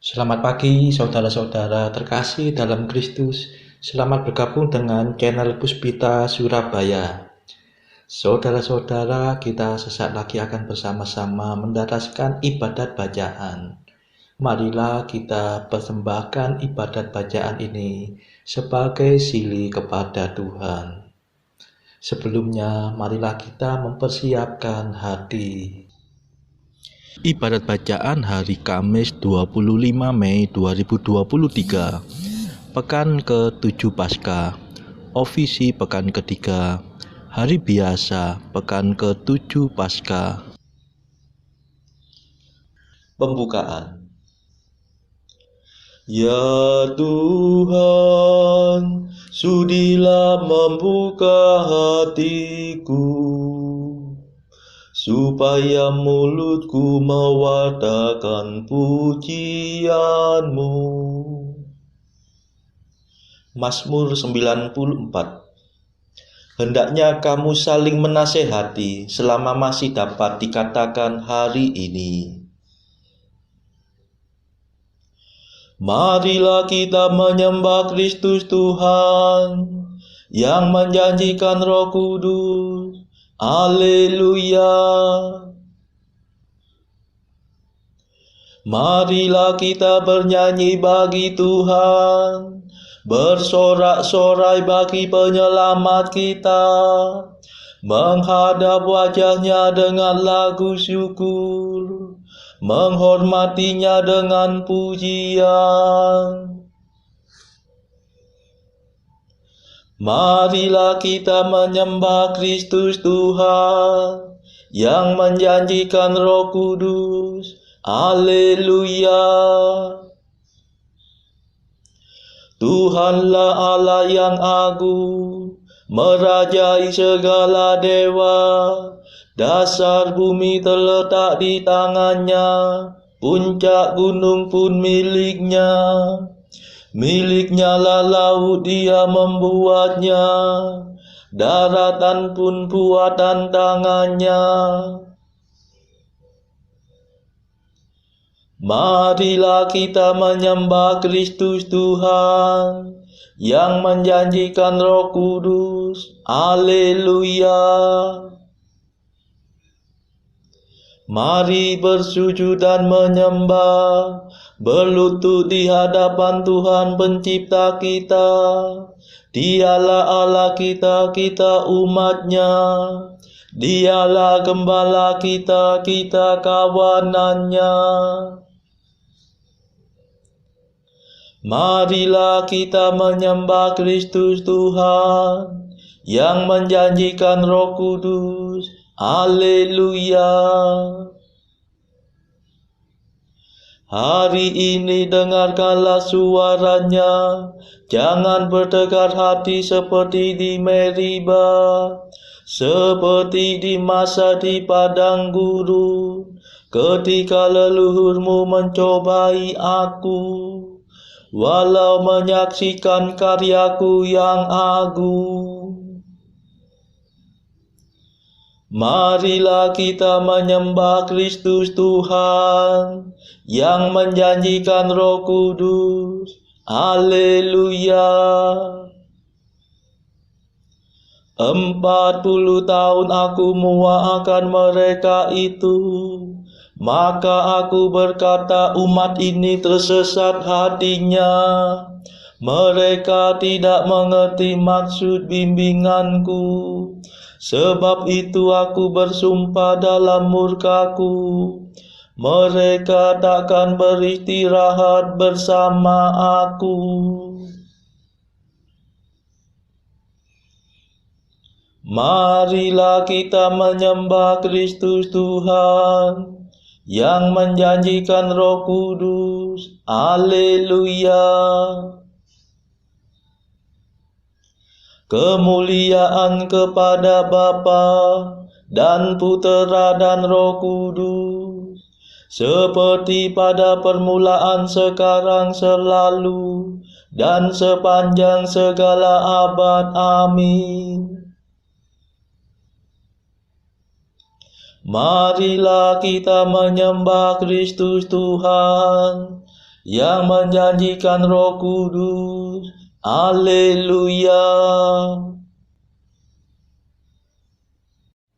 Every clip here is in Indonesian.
Selamat pagi, saudara-saudara terkasih dalam Kristus. Selamat bergabung dengan channel Puspita Surabaya. Saudara-saudara, kita sesaat lagi akan bersama-sama mendapatkan ibadat bacaan. Marilah kita persembahkan ibadat bacaan ini sebagai sili kepada Tuhan. Sebelumnya, marilah kita mempersiapkan hati. Ibadat bacaan hari Kamis 25 Mei 2023, Pekan ke-7 Paskah, Ofisi Pekan ketiga, Hari Biasa Pekan ke-7 Paskah. Pembukaan. Ya Tuhan, sudilah membuka hatiku, supaya mulutku mewartakan pujian-Mu. Mazmur 94. Hendaknya kamu saling menasehati selama masih dapat dikatakan hari ini. Marilah kita menyembah Kristus Tuhan yang menjanjikan Roh Kudus. Haleluya. Marilah kita bernyanyi bagi Tuhan, bersorak-sorai bagi penyelamat kita, menghadap wajahnya dengan lagu syukur, menghormatinya dengan pujian. Marilah kita menyembah Kristus Tuhan yang menjanjikan Roh Kudus. Haleluya. Tuhanlah Allah yang agung, merajai segala dewa. Dasar bumi terletak di tangannya, puncak gunung pun miliknya. Miliknya lah laut, dia membuatnya, daratan pun buatan tangannya. Marilah kita menyembah Kristus Tuhan yang menjanjikan Roh Kudus. Haleluya. Mari bersujud dan menyembah, berlutut di hadapan Tuhan pencipta kita. Dialah Allah kita, kita umatnya. Dialah gembala kita, kita kawanannya. Marilah kita menyembah Kristus Tuhan yang menjanjikan Roh Kudus. Haleluya. Hari ini dengarkanlah suaranya, jangan bertegar hati seperti di Meriba, seperti di masa di padang gurun, ketika leluhurmu mencobai aku, walau menyaksikan karyaku yang agung. Marilah kita menyembah Kristus Tuhan yang menjanjikan Roh Kudus. Haleluya. 40 tahun aku muakkan mereka itu, maka aku berkata, umat ini tersesat hatinya. Mereka tidak mengerti maksud bimbinganku. Sebab itu aku bersumpah dalam murkaku, mereka takkan beristirahat bersama aku. Marilah kita menyembah Kristus Tuhan yang menjanjikan Roh Kudus. Haleluya. Kemuliaan kepada Bapa dan Putera dan Roh Kudus, seperti pada permulaan, sekarang, selalu, dan sepanjang segala abad. Amin. Marilah kita menyembah Kristus Tuhan yang menjanjikan Roh Kudus. Haleluya.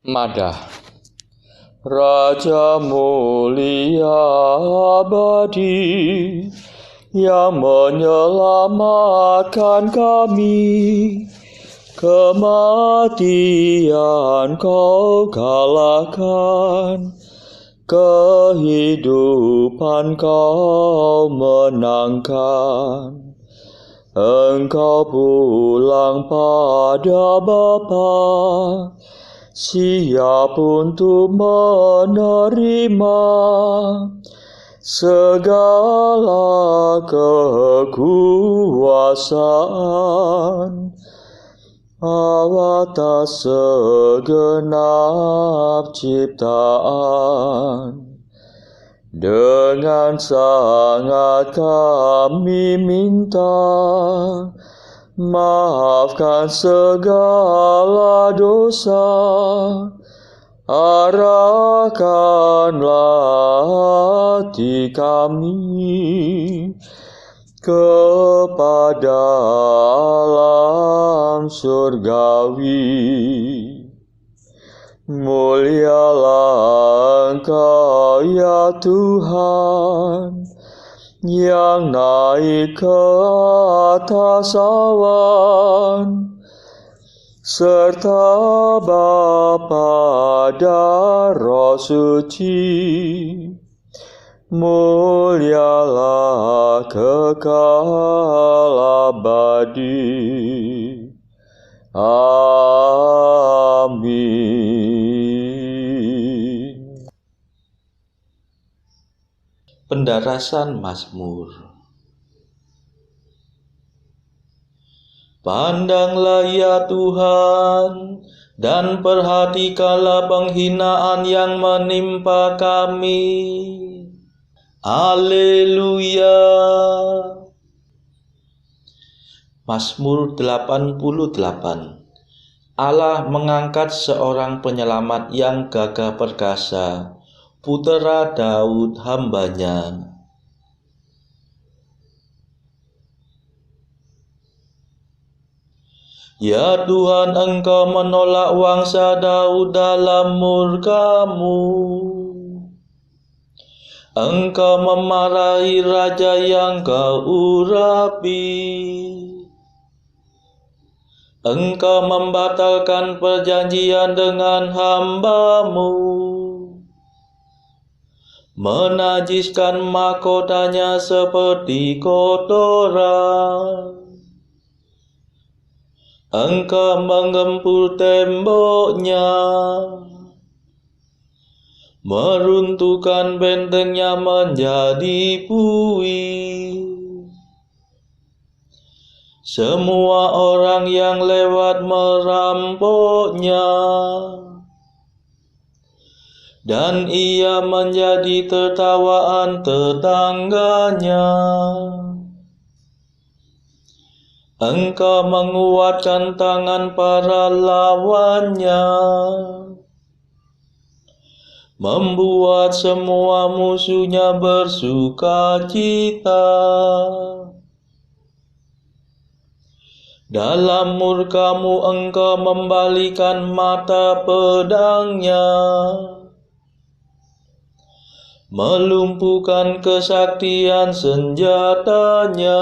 Madah. Raja mulia abadi yang menyelamatkan kami, kematian Kau kalahkan, kehidupan Kau menangkan. Engkau pulang pada Bapa, siap untuk menerima segala kekuasaan atas segenap ciptaan. Dengan sangat kami minta, maafkan segala dosa, arahkanlah hati kami kepada alam surgawi. Mulialah Engkau ya Tuhan, yang naik ke atas awan, serta Bapa dan Roh Suci. Mulialah kekal abadi. Amin. Pendarasan Mazmur. Pandanglah ya Tuhan, dan perhatikanlah penghinaan yang menimpa kami. Haleluya. Mazmur 88. Allah mengangkat seorang penyelamat yang gagah perkasa, putera Daud hambanya. Ya Tuhan, Engkau menolak wangsa Daud dalam murka-Mu. Engkau memarahi raja yang Kau urapi. Engkau membatalkan perjanjian dengan hamba-Mu, menajiskan mahkotanya seperti kotoran. Engkau menggempur temboknya, meruntuhkan bentengnya menjadi puing. Semua orang yang lewat merampoknya, dan ia menjadi tertawaan tetangganya. Engkau menguatkan tangan para lawannya, membuat semua musuhnya bersukacita. Dalam murka-Mu Engkau membalikan mata pedangnya, melumpuhkan kesaktian senjatanya.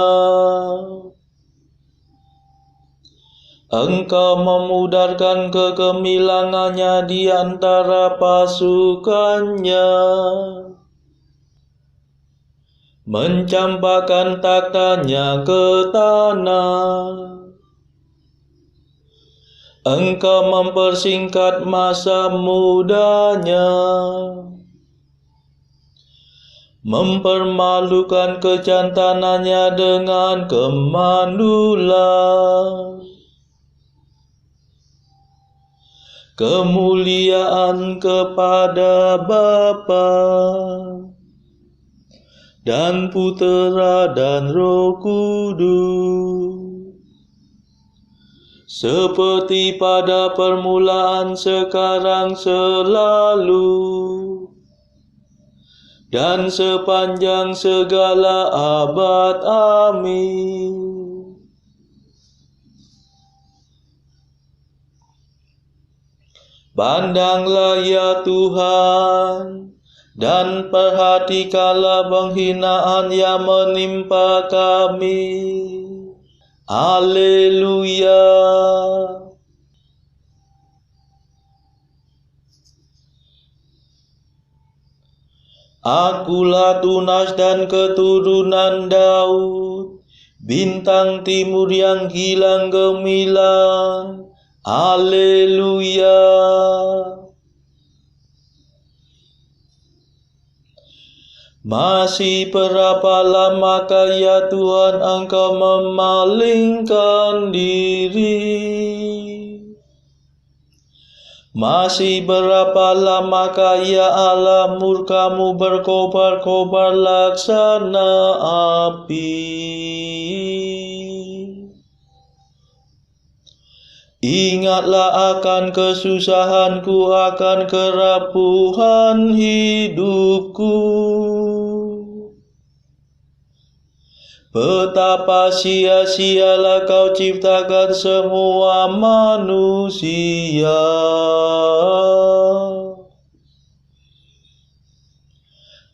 Engkau memudarkan kegemilangannya di antara pasukannya, mencampakkan taktanya ke tanah. Engkau mempersingkat masa mudanya, mempermalukan kejantanannya dengan kemandulan. Kemuliaan kepada Bapa dan Putera dan Roh Kudus, seperti pada permulaan, sekarang, selalu, dan sepanjang segala abad. Amin. Pandanglah ya Tuhan, dan perhatikanlah penghinaan yang menimpa kami. Haleluya. Akulah Tunas dan keturunan Daud, bintang timur yang hilang gemilang. Haleluya. Masih berapa lamakah ya Tuhan Engkau memalingkan diri? Masih berapa lamakah ya Allah murka-Mu berkobar-kobar laksana api? Ingatlah akan kesusahanku, akan kerapuhan hidupku. Betapa sia-sialah Kau ciptakan semua manusia.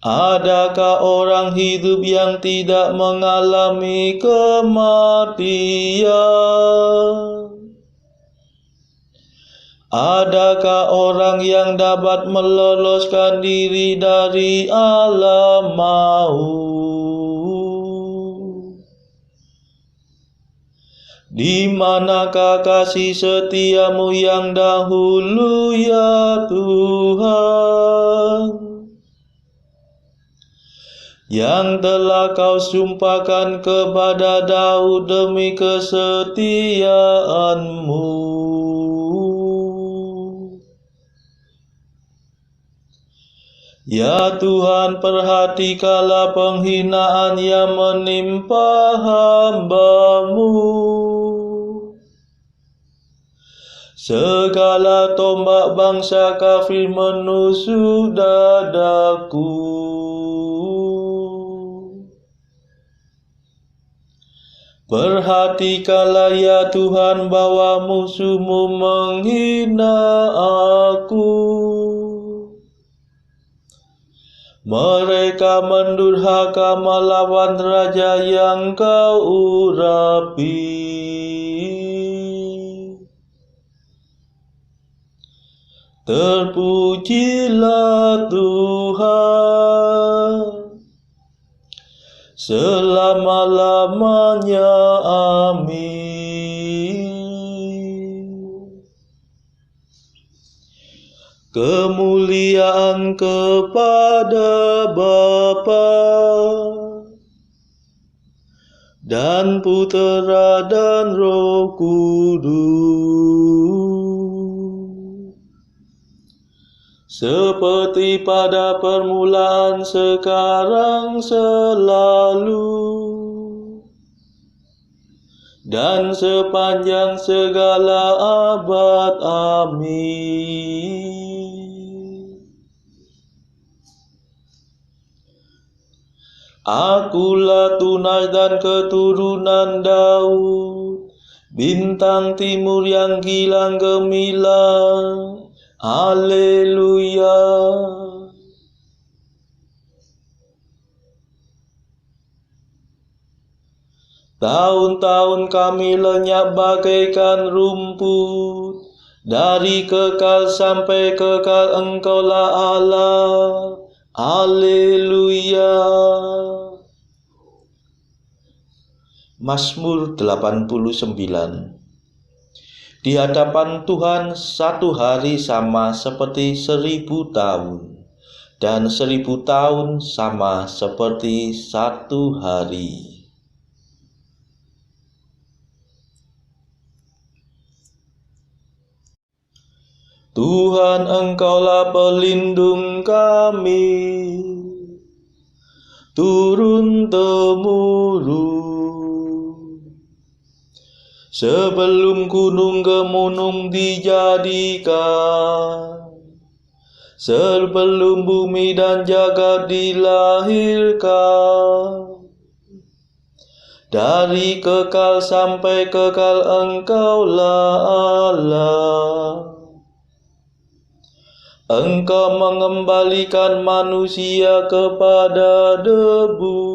Adakah orang hidup yang tidak mengalami kematian? Adakah orang yang dapat meloloskan diri dari alam maut? Di manakah kasih setia-Mu yang dahulu ya Tuhan, yang telah Kau sumpahkan kepada Daud demi kesetiaan-Mu? Ya Tuhan, perhatikanlah penghinaan yang menimpa hamba-Mu. Segala tombak bangsa kafir menusuk dadaku. Perhatikanlah ya Tuhan bahwa musuh-Mu menghina aku. Mereka mendurhaka melawan raja yang Kau urapi. Terpujilah Tuhan selama-lamanya. Amin. Kemuliaan kepada Bapa dan Putera dan Roh Kudus, seperti pada permulaan, sekarang, selalu, dan sepanjang segala abad. Amin. Akulah Tunas dan keturunan Daud, bintang timur yang hilang gemilang. Haleluya. Tahun-tahun kami lenyap bagaikan rumput, dari kekal sampai kekal Engkaulah Allah. Haleluya. Mazmur 89. Di hadapan Tuhan satu hari sama seperti 1000 tahun, dan 1000 tahun sama seperti satu hari. Tuhan, Engkaulah pelindung kami, turun-temurun. Sebelum gunung-gemunung dijadikan, sebelum bumi dan jagat dilahirkan. Dari kekal sampai kekal Engkaulah Allah. Engkau mengembalikan manusia kepada debu.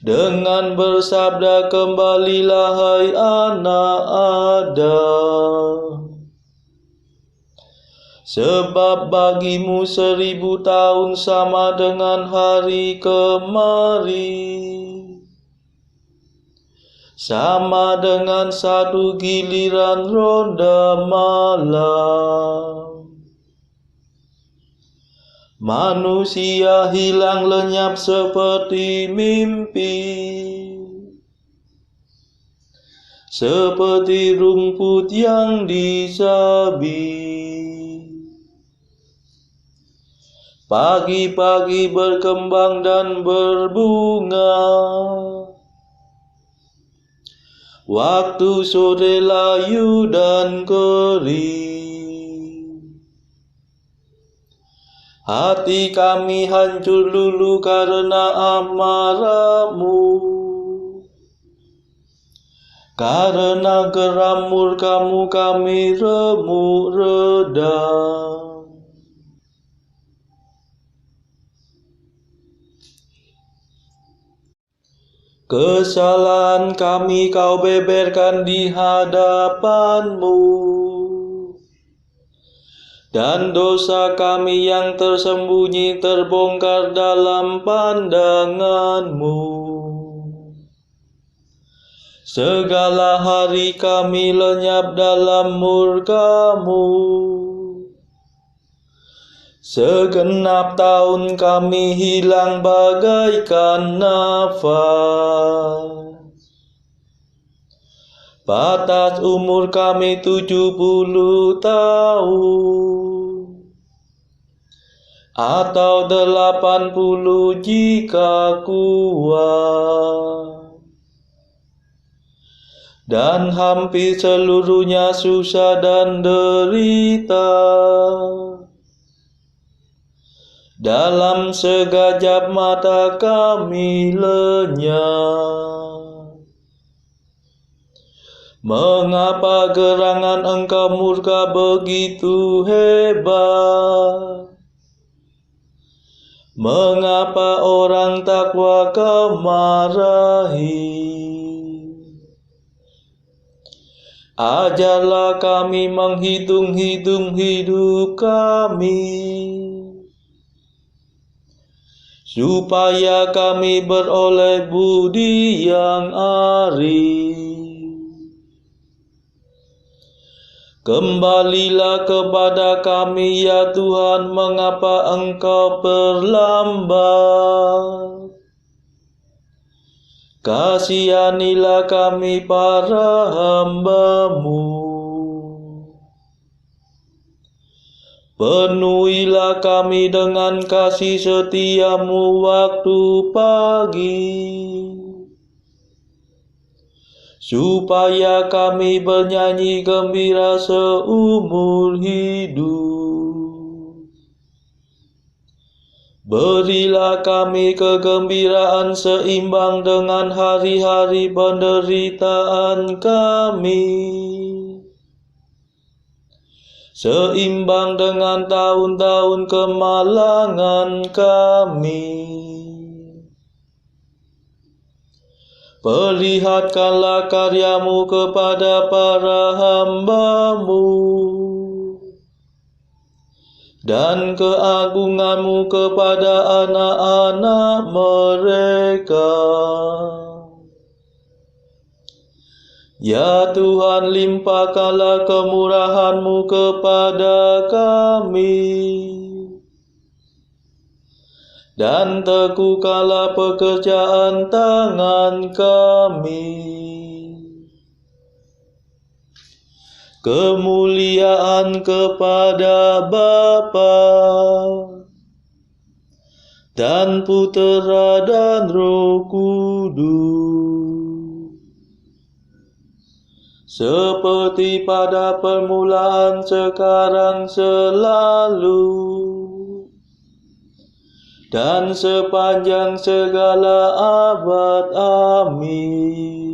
Dengan bersabda, kembalilah hai anak Adam. Sebab bagimu 1000 tahun sama dengan hari kemarin, sama dengan 1 giliran ronda malam. Manusia hilang lenyap seperti mimpi, seperti rumput yang disabi. Pagi-pagi berkembang dan berbunga, waktu sore layu dan kering. Hati kami hancur lulu karena amarahmu, karena geram murka-Mu kami remuk redam. Kesalahan kami Kau beberkan di hadapan-Mu, dan dosa kami yang tersembunyi terbongkar dalam pandangan-Mu. Segala hari kami lenyap dalam murka-Mu, segenap tahun kami hilang bagaikan nafas. Batas umur kami 70 tahun, atau 80 jika kuat. Dan hampir seluruhnya susah dan derita. Dalam sekejap mata kami lenyap. Mengapa gerangan Engkau murka begitu hebat? Mengapa orang takwa Kau marahi? Ajarlah kami menghitung-hitung hidup kami, supaya kami beroleh budi yang arif. Kembalilah kepada kami ya Tuhan, mengapa Engkau terlambat? Kasihanilah kami para hamba-Mu. Penuhilah kami dengan kasih setia-Mu waktu pagi, supaya kami bernyanyi gembira seumur hidup. Berilah kami kegembiraan seimbang dengan hari-hari penderitaan kami, seimbang dengan tahun-tahun kemalangan kami. Perlihatkanlah karya-Mu kepada para hamba-Mu, dan keagungan-Mu kepada anak-anak mereka. Ya Tuhan, limpahkanlah kemurahan-Mu kepada kami, dan teguhkanlah pekerjaan tangan kami. Kemuliaan kepada Bapa dan Putera dan Roh Kudus, seperti pada permulaan, sekarang, selalu, dan sepanjang segala abad. Amin.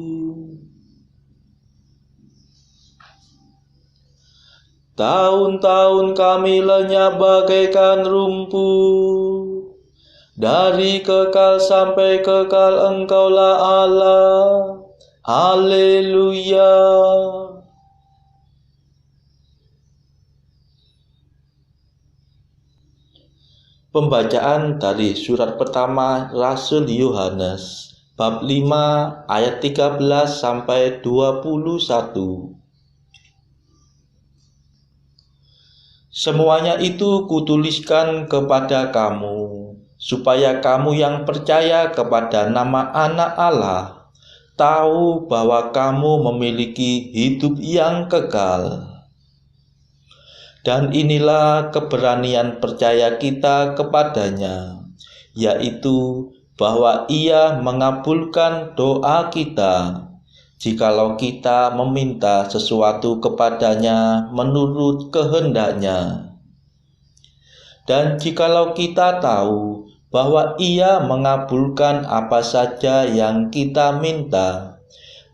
Tahun-tahun kami lenyap bagaikan rumput, dari kekal sampai kekal Engkaulah Allah. Haleluya. Pembacaan dari surat pertama Rasul Yohanes, bab 5 ayat 13 sampai 21. Semuanya itu kutuliskan kepada kamu, supaya kamu yang percaya kepada nama Anak Allah tahu bahwa kamu memiliki hidup yang kekal. Dan inilah keberanian percaya kita kepadanya, yaitu bahwa Ia mengabulkan doa kita, jikalau kita meminta sesuatu kepadanya menurut kehendaknya. Dan jikalau kita tahu bahwa Ia mengabulkan apa saja yang kita minta,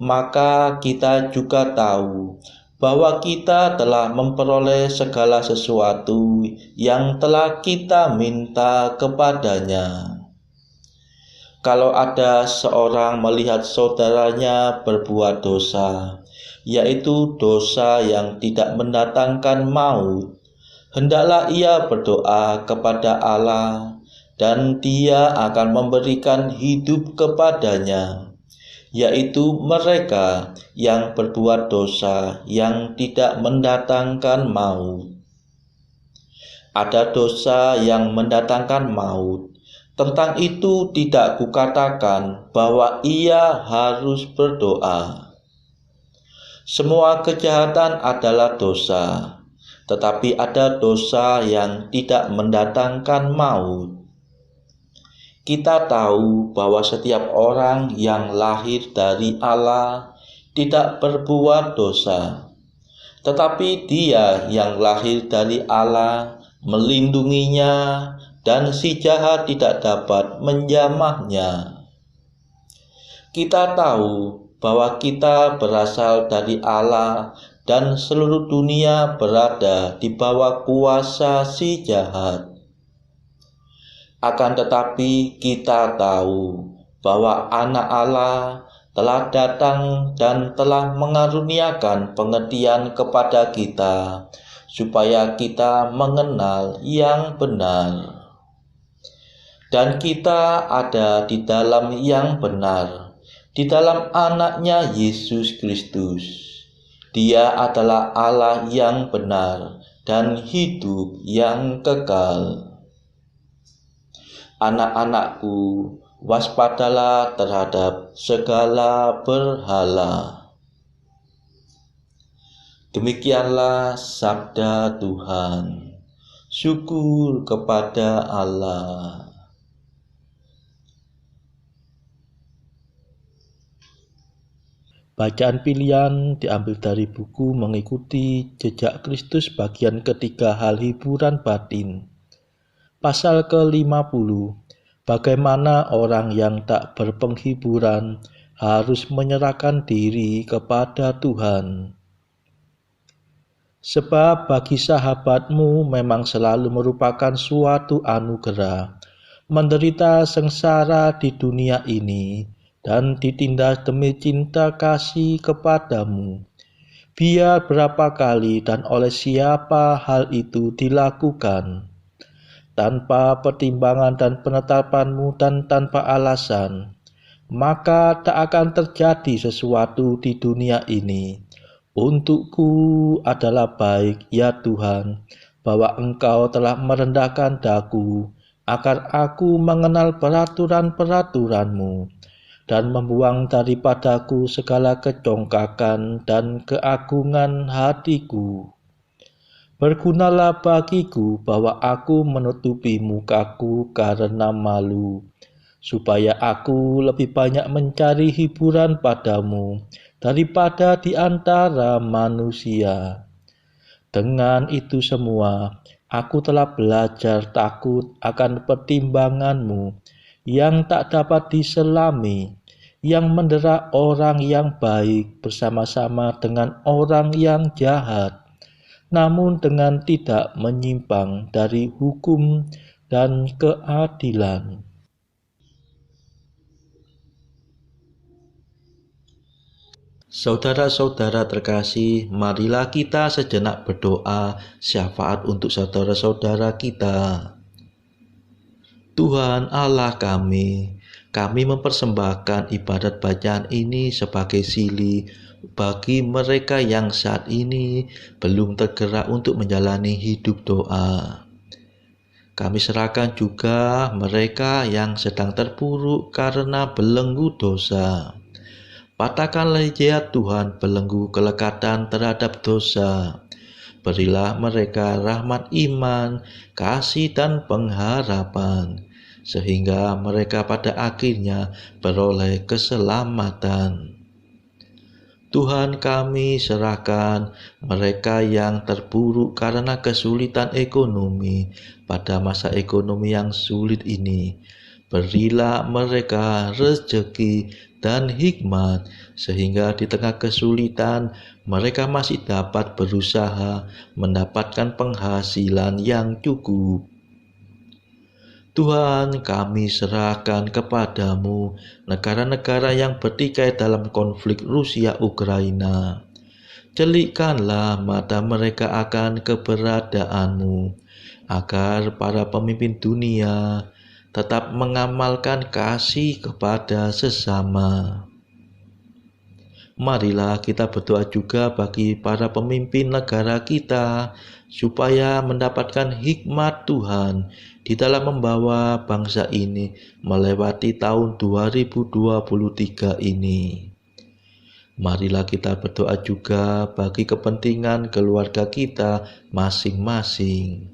maka kita juga tahu bahwa kita telah memperoleh segala sesuatu yang telah kita minta kepadanya. Kalau ada seorang melihat saudaranya berbuat dosa, yaitu dosa yang tidak mendatangkan maut, hendaklah ia berdoa kepada Allah, dan Dia akan memberikan hidup kepadanya, yaitu mereka yang berbuat dosa yang tidak mendatangkan maut. Ada dosa yang mendatangkan maut. Tentang itu tidak kukatakan bahwa ia harus berdoa. Semua kejahatan adalah dosa, tetapi ada dosa yang tidak mendatangkan maut. Kita tahu bahwa setiap orang yang lahir dari Allah tidak berbuat dosa, tetapi Dia yang lahir dari Allah melindunginya, dan si jahat tidak dapat menjamahnya. Kita tahu bahwa kita berasal dari Allah, dan seluruh dunia berada di bawah kuasa si jahat. Akan tetapi kita tahu bahwa Anak Allah telah datang dan telah mengaruniakan pengertian kepada kita, supaya kita mengenal yang benar. Dan kita ada di dalam yang benar, di dalam Anaknya Yesus Kristus. Dia adalah Allah yang benar dan hidup yang kekal. Anak-anakku, waspadalah terhadap segala berhala. Demikianlah sabda Tuhan. Syukur kepada Allah. Bacaan pilihan diambil dari buku Mengikuti Jejak Kristus bagian ketiga, hal hiburan batin. Pasal ke-50. Bagaimana orang yang tak berpenghiburan harus menyerahkan diri kepada Tuhan. Sebab bagi sahabatmu memang selalu merupakan suatu anugerah menderita sengsara di dunia ini dan ditindas demi cinta kasih kepadamu. Biar berapa kali dan oleh siapa hal itu dilakukan, tanpa pertimbangan dan penetapanmu dan tanpa alasan, maka tak akan terjadi sesuatu di dunia ini. Untukku adalah baik, ya Tuhan, bahwa Engkau telah merendahkan daku, agar aku mengenal peraturan-peraturan-Mu, dan membuang daripadaku segala kecongkakan dan keagungan hatiku. Bergunalah bagiku bahwa aku menutupi mukaku karena malu, supaya aku lebih banyak mencari hiburan padamu daripada di antara manusia. Dengan itu semua, aku telah belajar takut akan pertimbanganmu yang tak dapat diselami, yang mendera orang yang baik bersama-sama dengan orang yang jahat, namun dengan tidak menyimpang dari hukum dan keadilan. Saudara-saudara terkasih, marilah kita sejenak berdoa syafaat untuk saudara-saudara kita. Tuhan Allah kami mempersembahkan ibadat bacaan ini sebagai sili bagi mereka yang saat ini belum tergerak untuk menjalani hidup doa. Kami serahkan juga mereka yang sedang terpuruk karena belenggu dosa. Patahkanlah ya Tuhan belenggu kelekatan terhadap dosa. Berilah mereka rahmat iman, kasih dan pengharapan, sehingga mereka pada akhirnya beroleh keselamatan. Tuhan, kami serahkan mereka yang terpuruk karena kesulitan ekonomi pada masa ekonomi yang sulit ini. Berilah mereka rezeki dan hikmat, sehingga di tengah kesulitan mereka masih dapat berusaha mendapatkan penghasilan yang cukup. Tuhan, kami serahkan kepadamu negara-negara yang bertikai dalam konflik Rusia-Ukraina. Celikkanlah mata mereka akan keberadaanmu, agar para pemimpin dunia tetap mengamalkan kasih kepada sesama. Marilah kita berdoa juga bagi para pemimpin negara kita, supaya mendapatkan hikmat Tuhan di dalam membawa bangsa ini melewati tahun 2023 ini. Marilah kita berdoa juga bagi kepentingan keluarga kita masing-masing.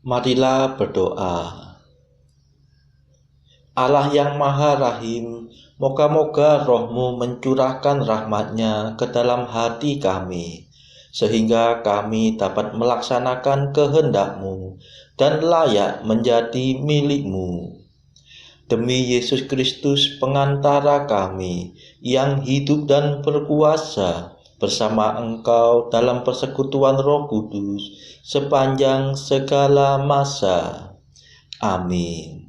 Marilah berdoa. Allah yang Maha Rahim, moga-moga Roh-Mu mencurahkan rahmat-Nya ke dalam hati kami, sehingga kami dapat melaksanakan kehendak-Mu dan layak menjadi milik-Mu. Demi Yesus Kristus pengantara kami, yang hidup dan berkuasa bersama Engkau dalam persekutuan Roh Kudus sepanjang segala masa. Amin.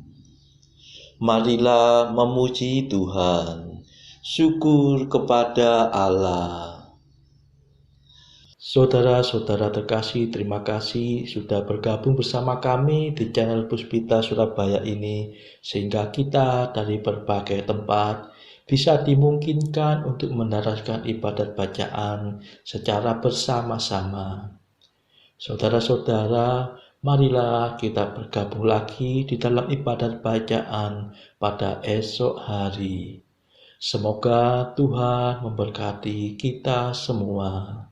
Marilah memuji Tuhan. Syukur kepada Allah. Saudara-saudara terkasih, terima kasih sudah bergabung bersama kami di channel Puspita Surabaya ini, sehingga kita dari berbagai tempat bisa dimungkinkan untuk mendaraskan ibadat bacaan secara bersama-sama. Saudara-saudara, marilah kita bergabung lagi di dalam ibadat bacaan pada esok hari. Semoga Tuhan memberkati kita semua.